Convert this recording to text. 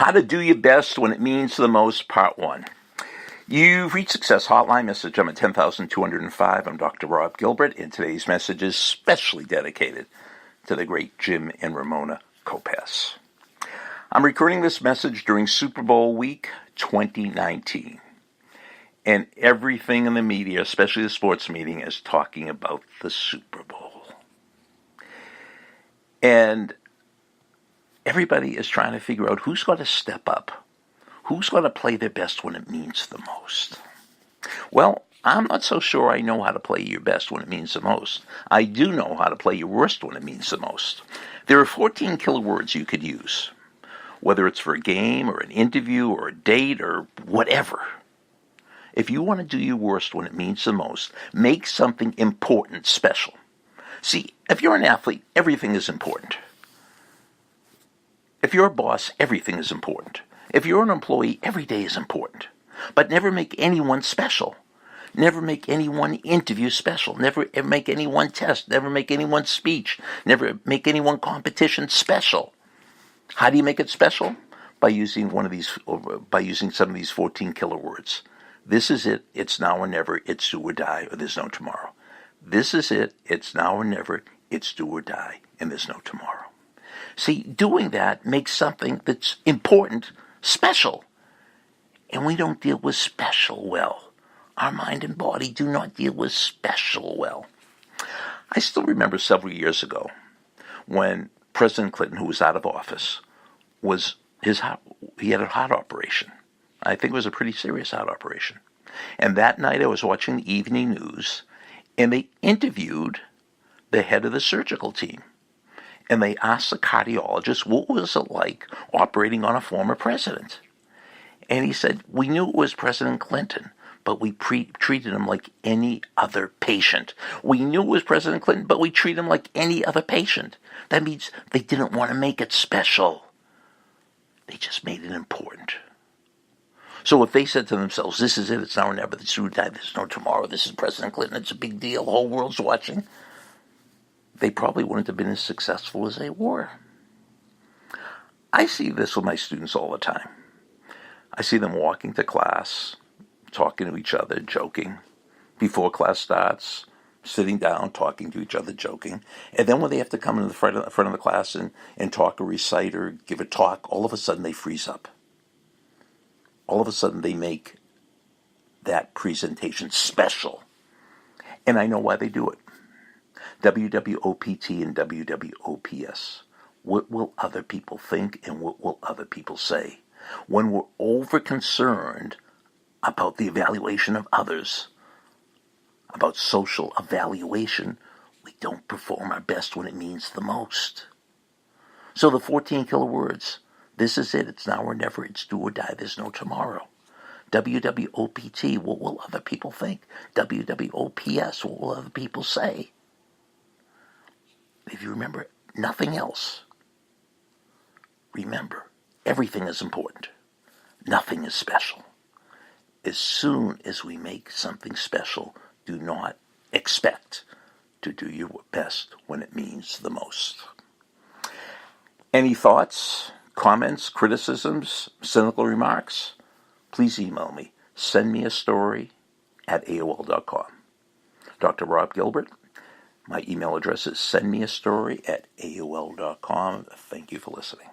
How to do your best when it means the most, part 1. You've reached Success Hotline, message number 10,205. I'm Dr. Rob Gilbert, and today's message is specially dedicated to the great Jim and Ramona Kopass. I'm recording this message during Super Bowl week 2019. And everything in the media, especially the sports media, is talking about the Super Bowl. And everybody is trying to figure out who's going to step up, who's going to play their best when it means the most. Well, I'm not so sure I know how to play your best when it means the most. I do know how to play your worst when it means the most. There are 14 killer words you could use, whether it's for a game or an interview or a date or whatever. If you want to do your worst when it means the most, make something important special. See, if you're an athlete, everything is important. If you're a boss, everything is important. If you're an employee, every day is important. But never make anyone special. Never make any one interview special. Never make any one test. Never make any one speech. Never make any one competition special. How do you make it special? By using some of these 14 killer words. This is it. It's now or never. It's do or die, or there's no tomorrow. This is it. It's now or never. It's do or die, and there's no tomorrow. See, doing that makes something that's important special. And we don't deal with special well. Our mind and body do not deal with special well. I still remember several years ago when President Clinton, who was out of office, he had a heart operation. I think it was a pretty serious heart operation. And that night I was watching the evening news, and they interviewed the head of the surgical team. And they asked the cardiologist, what was it like operating on a former president? And he said, we knew it was President Clinton, but we treated him like any other patient. We knew it was President Clinton, but we treat him like any other patient. That means they didn't want to make it special. They just made it important. So if they said to themselves, this is it, it's now or never, this is die, there's no tomorrow, this is President Clinton, it's a big deal, the whole world's watching, they probably wouldn't have been as successful as they were. I see this with my students all the time. I see them walking to class, talking to each other, joking. Before class starts, sitting down, talking to each other, joking. And then when they have to come into the front of the class and talk or recite or give a talk, all of a sudden they freeze up. All of a sudden they make that presentation special. And I know why they do it. WWOPT and WWOPS. What will other people think and what will other people say? When we're over-concerned about the evaluation of others, about social evaluation, we don't perform our best when it means the most. So the 14 killer words, this is it, it's now or never, it's do or die, there's no tomorrow. WWOPT, what will other people think? WWOPS, what will other people say? If you remember nothing else, remember, everything is important. Nothing is special. As soon as we make something special, do not expect to do your best when it means the most. Any thoughts, comments, criticisms, cynical remarks? Please email me. Send me a story at AOL.com. Dr. Rob Gilbert. My email address is sendmeastory@AOL.com. Thank you for listening.